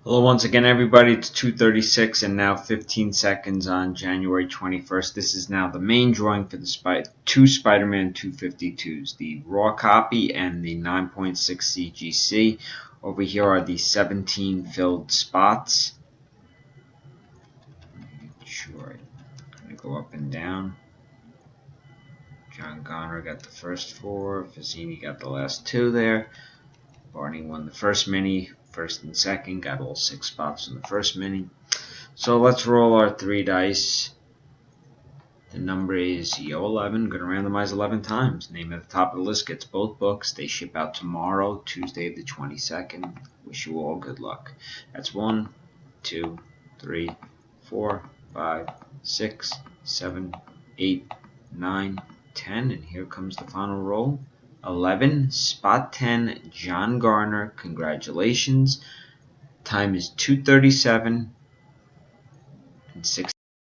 Hello once again everybody, it's 2:36 and now 15 seconds on January 21st. This is now the main drawing for the two Spider-Man 252s, the raw copy and the 9.6 CGC. Over here are the 17 filled spots. Sure, I'm going to go up and down. John Connor got the first 4, Fazzini got the last 2 there. Barney won the first mini, first and second, got all 6 spots in the first mini. So let's roll our 3 dice. The number is Yo11. Going to randomize 11 times. Name at the top of the list gets both books. They ship out tomorrow, Tuesday the 22nd. Wish you all good luck. That's 1, 2, 3, 4, 5, 6, 7, 8, 9, 10. And here comes the final roll. 11, spot 10, John Garner. Congratulations. Time is 2:37 and 6